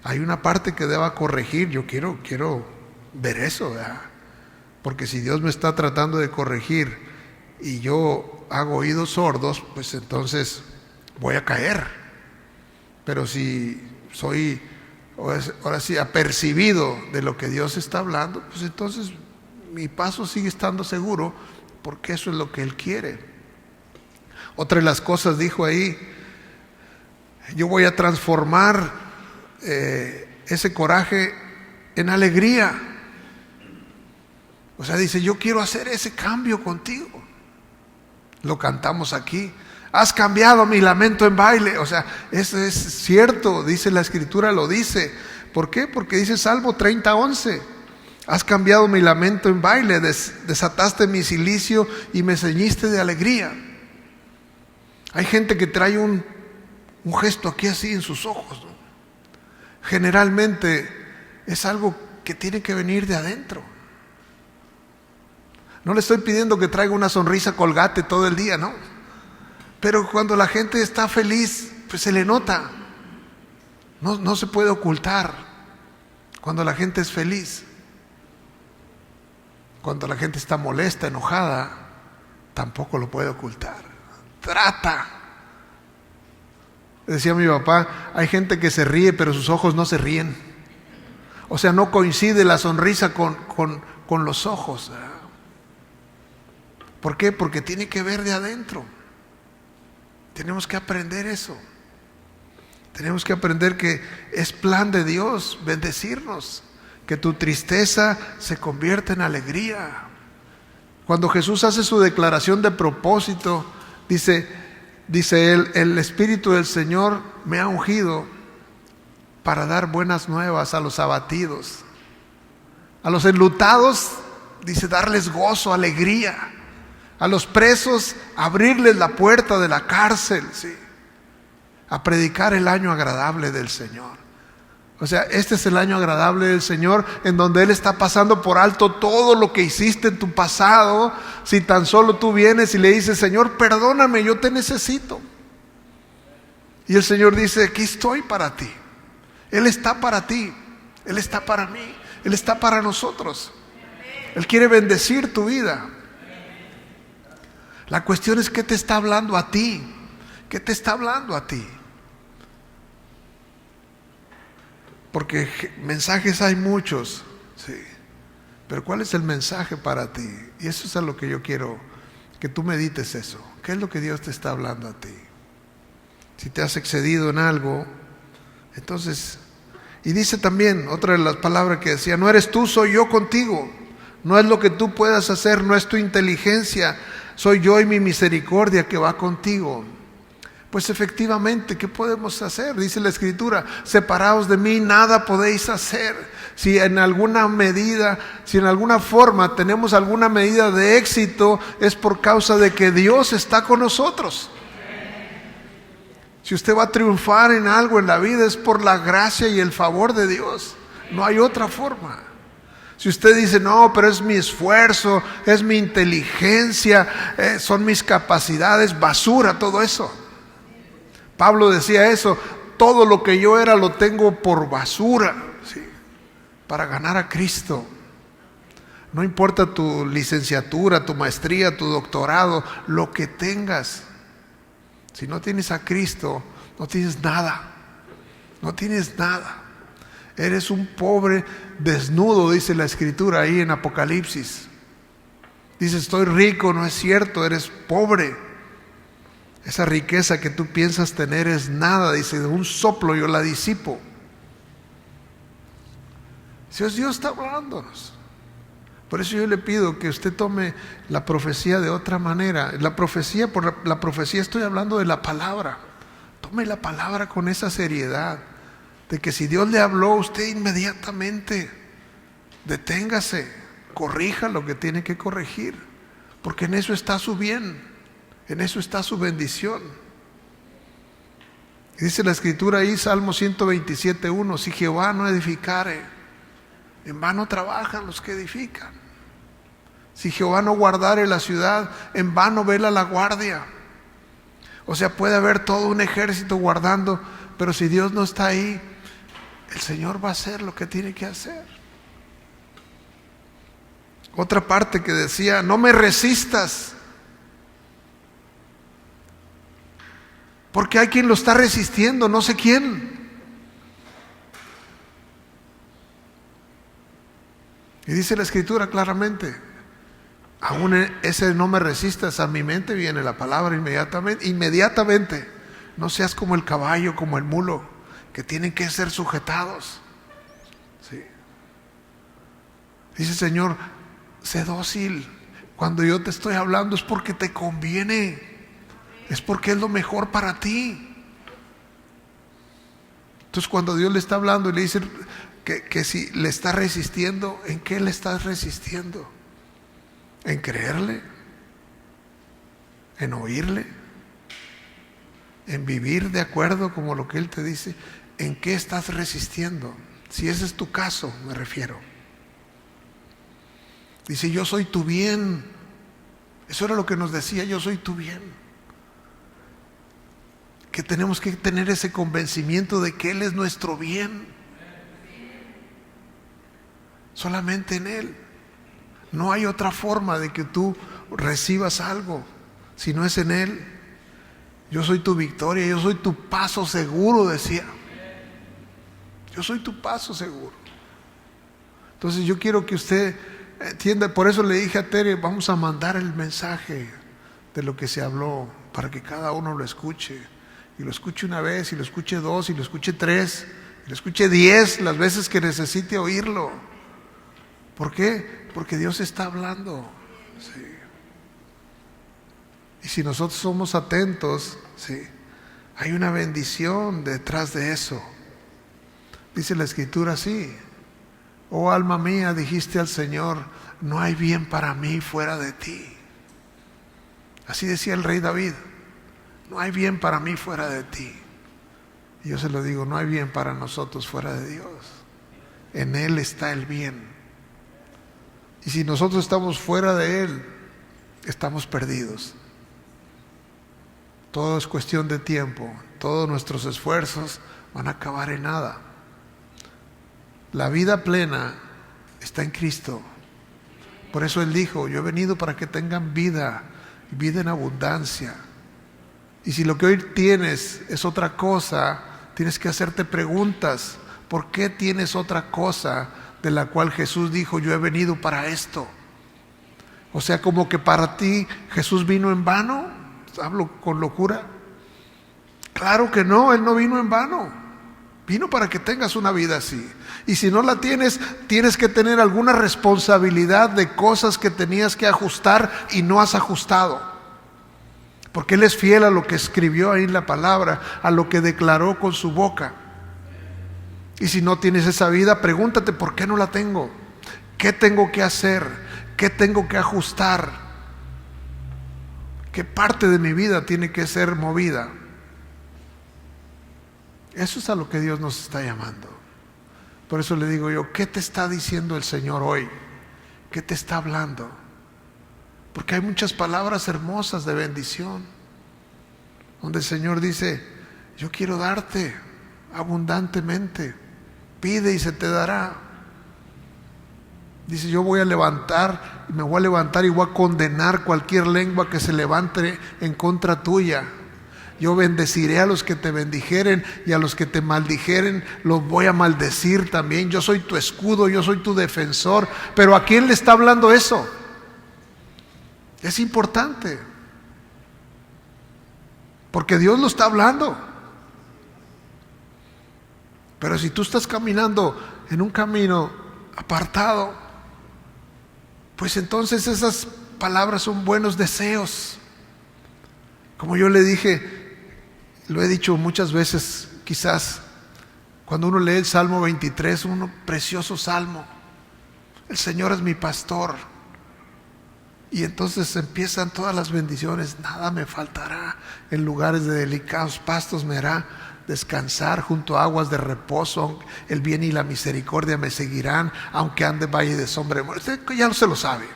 Hay una parte que deba corregir. Yo quiero ver eso, ¿verdad? Porque si Dios me está tratando de corregir y yo hago oídos sordos, pues entonces voy a caer. Pero si soy, ahora sí, apercibido de lo que Dios está hablando, pues entonces mi paso sigue estando seguro, porque eso es lo que Él quiere. Otra de las cosas dijo ahí, yo voy a transformar ese coraje en alegría. O sea, dice, yo quiero hacer ese cambio contigo. Lo cantamos aquí. Has cambiado mi lamento en baile. O sea, eso es cierto, dice la Escritura, lo dice. ¿Por qué? Porque dice Salmo 30:11. Has cambiado mi lamento en baile, desataste mi cilicio y me ceñiste de alegría. Hay gente que trae un gesto aquí así en sus ojos, ¿no? Generalmente es algo que tiene que venir de adentro. No le estoy pidiendo que traiga una sonrisa Colgate todo el día, ¿no? Pero cuando la gente está feliz, pues se le nota. No se puede ocultar cuando la gente es feliz. Cuando la gente está molesta, enojada, tampoco lo puede ocultar. Trata. Decía mi papá, hay gente que se ríe, pero sus ojos no se ríen. O sea, no coincide la sonrisa con los ojos. ¿Por qué? Porque tiene que ver de adentro. Tenemos que aprender eso. Tenemos que aprender que es plan de Dios bendecirnos, que tu tristeza se convierta en alegría. Cuando Jesús hace su declaración de propósito, dice él, el Espíritu del Señor me ha ungido para dar buenas nuevas a los abatidos, a los enlutados, dice, darles gozo, alegría, a los presos, abrirles la puerta de la cárcel, ¿sí? A predicar el año agradable del Señor. O sea, este es el año agradable del Señor, en donde Él está pasando por alto todo lo que hiciste en tu pasado. Si tan solo tú vienes y le dices, Señor, perdóname, yo te necesito. Y el Señor dice, aquí estoy para ti. Él está para ti, Él está para mí, Él está para nosotros. Él quiere bendecir tu vida. La cuestión es qué te está hablando a ti. ¿Qué te está hablando a ti? Porque mensajes hay muchos, sí. Pero ¿cuál es el mensaje para ti? Y eso es a lo que yo quiero que tú medites eso. ¿Qué es lo que Dios te está hablando a ti? Si te has excedido en algo, entonces... Y dice también, otra de las palabras que decía, no eres tú, soy yo contigo. No es lo que tú puedas hacer, no es tu inteligencia, soy yo y mi misericordia que va contigo. Pues efectivamente, ¿qué podemos hacer? Dice la Escritura, separados de mí nada podéis hacer. Si en alguna medida, si en alguna forma tenemos alguna medida de éxito, es por causa de que Dios está con nosotros. Si usted va a triunfar en algo en la vida, es por la gracia y el favor de Dios. No hay otra forma. Si usted dice, no, pero es mi esfuerzo, es mi inteligencia, son mis capacidades, basura todo eso. Pablo decía eso, todo lo que yo era lo tengo por basura, ¿sí? Para ganar a Cristo. No importa tu licenciatura, tu maestría, tu doctorado, lo que tengas. Si no tienes a Cristo, no tienes nada. No tienes nada. Eres un pobre desnudo, dice la Escritura ahí en Apocalipsis. Dice, estoy rico, no es cierto, eres pobre. Esa riqueza que tú piensas tener es nada, dice, de un soplo yo la disipo. Dios está hablándonos. Por eso yo le pido que usted tome la profecía de otra manera. La profecía, por la profecía estoy hablando de la palabra. Tome la palabra con esa seriedad, de que si Dios le habló, usted inmediatamente deténgase, corrija lo que tiene que corregir, porque en eso está su bien. En eso está su bendición. Dice la Escritura ahí, Salmo 127:1, si Jehová no edificare, en vano trabajan los que edifican. Si Jehová no guardare la ciudad, en vano vela la guardia. O sea, puede haber todo un ejército guardando, pero si Dios no está ahí, el Señor va a hacer lo que tiene que hacer. Otra parte que decía, no me resistas, porque hay quien lo está resistiendo, no sé quién. Y dice la Escritura claramente, aún ese no me resistas, a mi mente viene la palabra inmediatamente. No seas como el caballo, como el mulo, que tienen que ser sujetados. ¿Sí? Dice el Señor, sé dócil. Cuando yo te estoy hablando es porque te conviene. Es porque es lo mejor para ti. Entonces cuando Dios le está hablando y le dice que si le está resistiendo, ¿en qué le estás resistiendo? ¿En creerle? ¿En oírle? ¿En vivir de acuerdo como lo que Él te dice? ¿En qué estás resistiendo? Si ese es tu caso, me refiero. Dice, yo soy tu bien. Eso era lo que nos decía, yo soy tu bien. Que tenemos que tener ese convencimiento de que Él es nuestro bien. Solamente en Él. No hay otra forma de que tú recibas algo si no es en Él. Yo soy tu victoria, yo soy tu paso seguro, decía. Yo soy tu paso seguro. Entonces yo quiero que usted entienda, por eso le dije a Tere, vamos a mandar el mensaje de lo que se habló, para que cada uno lo escuche. Y lo escuche una vez, y lo escuche dos, y lo escuche tres, y lo escuche 10, las veces que necesite oírlo. ¿Por qué? Porque Dios está hablando. Sí. Y si nosotros somos atentos, sí, hay una bendición detrás de eso. Dice la Escritura así: oh alma mía, dijiste al Señor, no hay bien para mí fuera de ti. Así decía el rey David. No hay bien para mí fuera de ti. Y yo se lo digo, no hay bien para nosotros fuera de Dios. En Él está el bien. Y si nosotros estamos fuera de Él, estamos perdidos. Todo es cuestión de tiempo. Todos nuestros esfuerzos van a acabar en nada. La vida plena está en Cristo. Por eso Él dijo: yo he venido para que tengan vida, y vida en abundancia. Y si lo que hoy tienes es otra cosa, tienes que hacerte preguntas. ¿Por qué tienes otra cosa de la cual Jesús dijo: yo he venido para esto? O sea, como que para ti Jesús vino en vano. ¿Hablo con locura? Claro que no, Él no vino en vano. Vino para que tengas una vida así. Y si no la tienes, tienes que tener alguna responsabilidad de cosas que tenías que ajustar y no has ajustado. Porque Él es fiel a lo que escribió ahí en la palabra, a lo que declaró con su boca. Y si no tienes esa vida, pregúntate: ¿por qué no la tengo? ¿Qué tengo que hacer? ¿Qué tengo que ajustar? ¿Qué parte de mi vida tiene que ser movida? Eso es a lo que Dios nos está llamando. Por eso le digo yo: ¿qué te está diciendo el Señor hoy? ¿Qué te está hablando? Porque hay muchas palabras hermosas de bendición, donde el Señor dice: yo quiero darte abundantemente. Pide y se te dará. Dice: yo voy a levantar, me voy a levantar y voy a condenar cualquier lengua que se levante en contra tuya. Yo bendeciré a los que te bendijeren, y a los que te maldijeren los voy a maldecir también. Yo soy tu escudo, yo soy tu defensor. Pero ¿a quién le está hablando eso? Es importante, porque Dios lo está hablando. Pero si tú estás caminando en un camino apartado, pues entonces esas palabras son buenos deseos. Como yo le dije, lo he dicho muchas veces, quizás, cuando uno lee el Salmo 23, un precioso salmo: el Señor es mi pastor. Y entonces empiezan todas las bendiciones: nada me faltará, en lugares de delicados pastos me hará descansar, junto a aguas de reposo, el bien y la misericordia me seguirán, aunque ande en valle de sombra de muerte. Usted ya no se lo sabe.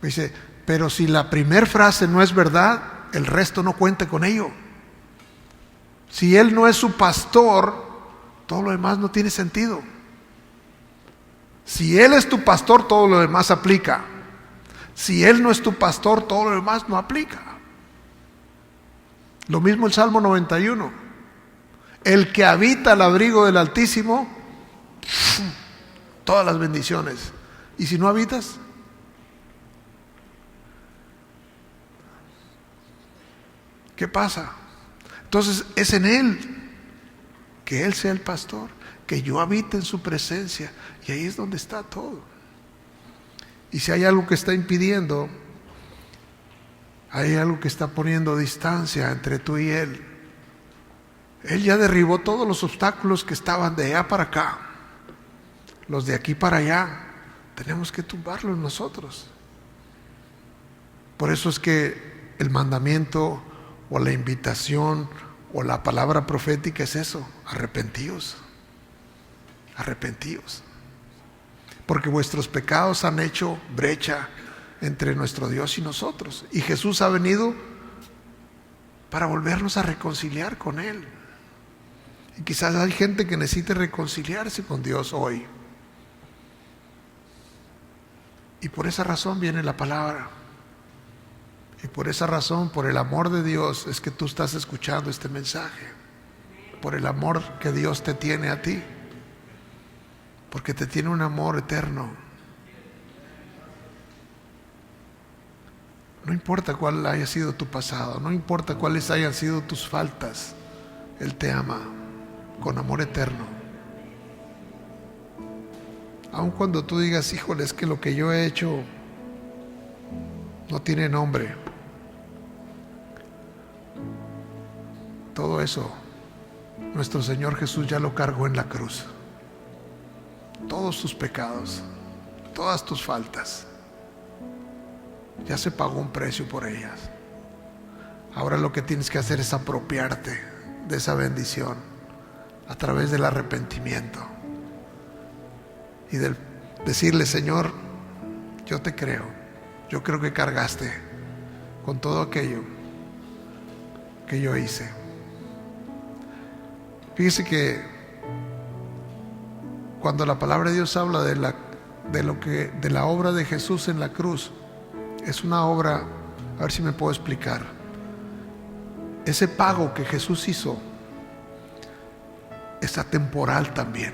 Dice: pero si la primera frase no es verdad, el resto no cuente con ello. Si Él no es su pastor, todo lo demás no tiene sentido. Si Él es tu pastor, todo lo demás aplica. Si Él no es tu pastor, todo lo demás no aplica. Lo mismo el Salmo 91. El que habita al abrigo del Altísimo, todas las bendiciones. Y si no habitas, ¿qué pasa? Entonces es en Él, que Él sea el pastor, que yo habite en su presencia, y ahí es donde está todo. Y si hay algo que está impidiendo, hay algo que está poniendo distancia entre tú y Él, Él ya derribó todos los obstáculos que estaban de allá para acá. Los de aquí para allá tenemos que tumbarlos nosotros. Por eso es que el mandamiento o la invitación o la palabra profética es eso: arrepentíos, arrepentíos, porque vuestros pecados han hecho brecha entre nuestro Dios y nosotros, y Jesús ha venido para volvernos a reconciliar con Él. Y quizás hay gente que necesite reconciliarse con Dios hoy, y por esa razón viene la palabra. Y por esa razón, por el amor de Dios, es que tú estás escuchando este mensaje. Por el amor que Dios te tiene a ti. Porque te tiene un amor eterno. No importa cuál haya sido tu pasado, no importa cuáles hayan sido tus faltas, Él te ama con amor eterno. Aun cuando tú digas: híjole, es que lo que yo he hecho no tiene nombre. Todo eso nuestro Señor Jesús ya lo cargó en la cruz. Todos tus pecados, todas tus faltas, ya se pagó un precio por ellas. Ahora lo que tienes que hacer es apropiarte de esa bendición a través del arrepentimiento y del decirle: Señor, yo te creo. Yo creo que cargaste con todo aquello que yo hice. Fíjese que cuando la palabra de Dios habla de de la obra de Jesús en la cruz, es una obra, a ver si me puedo explicar. Ese pago que Jesús hizo es atemporal también.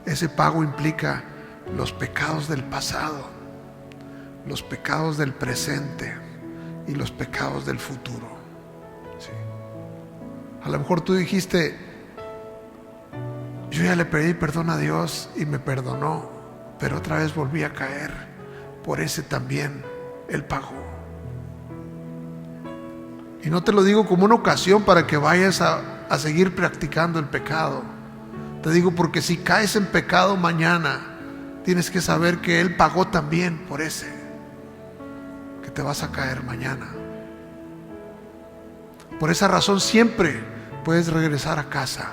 Ese pago implica los pecados del pasado, los pecados del presente y los pecados del futuro. Sí. A lo mejor tú dijiste: yo ya le pedí perdón a Dios y me perdonó, pero otra vez volví a caer. Por ese también Él pagó. Y no te lo digo como una ocasión para que vayas a seguir practicando el pecado. Te digo porque si caes en pecado mañana, tienes que saber que Él pagó también por ese, que te vas a caer mañana. Por esa razón siempre puedes regresar a casa.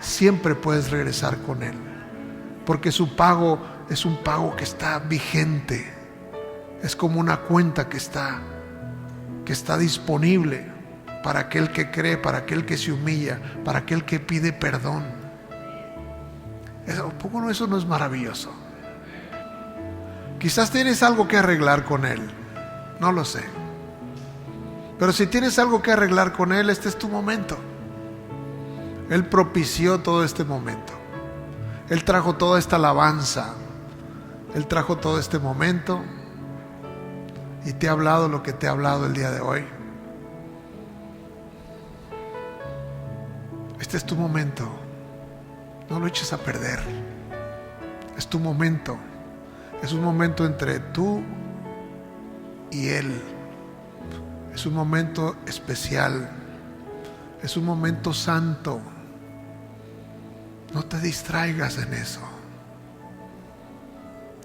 Siempre puedes regresar con Él, porque su pago es un pago que está vigente. Es como una cuenta que está disponible para aquel que cree, para aquel que se humilla, para aquel que pide perdón. Eso no es maravilloso? Quizás tienes algo que arreglar con Él, no lo sé, pero si tienes algo que arreglar con Él, este es tu momento. Él propició todo este momento. Él trajo toda esta alabanza. Él trajo todo este momento y te ha hablado lo que te ha hablado el día de hoy. Este es tu momento. No lo eches a perder. Es tu momento. Es un momento entre tú y Él. Es un momento especial. Es un momento santo. No te distraigas en eso.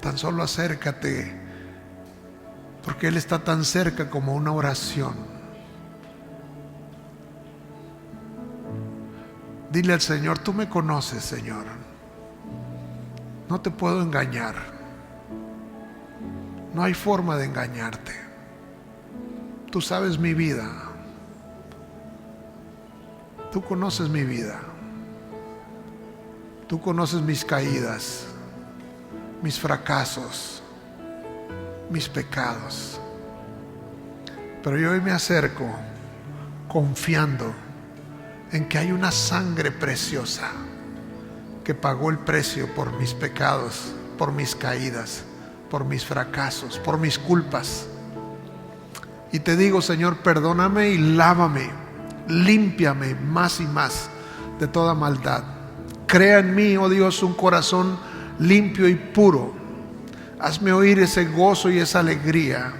Tan solo acércate, porque Él está tan cerca como una oración. Dile al Señor: tú me conoces, Señor. No te puedo engañar. No hay forma de engañarte. Tú sabes mi vida. Tú conoces mi vida. Tú conoces mis caídas, mis fracasos, mis pecados. Pero yo hoy me acerco confiando en que hay una sangre preciosa que pagó el precio por mis pecados, por mis caídas, por mis fracasos, por mis culpas. Y te digo: Señor, perdóname y lávame, límpiame más y más de toda maldad. Crea en mí, oh Dios, un corazón limpio y puro. Hazme oír ese gozo y esa alegría.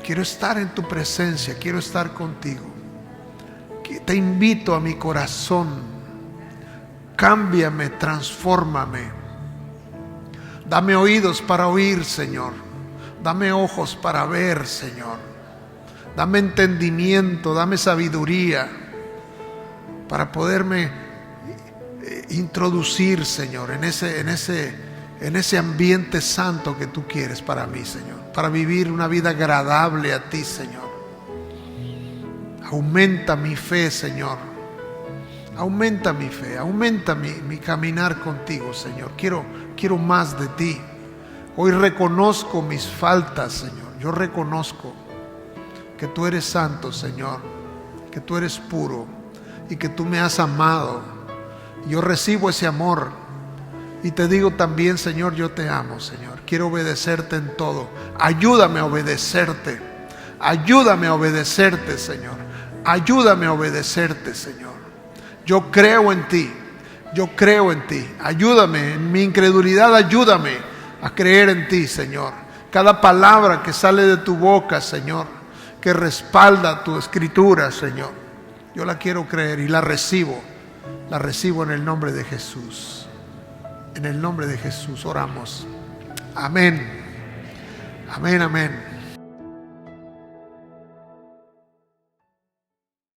Quiero estar en tu presencia, quiero estar contigo. Te invito a mi corazón. Cámbiame, transfórmame. Dame oídos para oír, Señor. Dame ojos para ver, Señor. Dame entendimiento, dame sabiduría para poderme introducir, Señor, en ese ambiente santo que tú quieres para mí, Señor, para vivir una vida agradable a ti, Señor. Aumenta mi fe, Señor. Aumenta mi fe, aumenta mi caminar contigo, Señor. Quiero más de ti. Hoy reconozco mis faltas, Señor. Yo reconozco que tú eres santo, Señor, que tú eres puro y que tú me has amado. Yo recibo ese amor y te digo también: Señor, yo te amo, Señor. Quiero obedecerte en todo. Ayúdame a obedecerte. Ayúdame a obedecerte, Señor. Ayúdame a obedecerte, Señor. Yo creo en ti. Yo creo en ti. Ayúdame en mi incredulidad. Ayúdame a creer en ti, Señor. Cada palabra que sale de tu boca, Señor, que respalda tu escritura, Señor, yo la quiero creer y la recibo. La recibo en el nombre de Jesús. En el nombre de Jesús oramos. Amén. Amén, amén.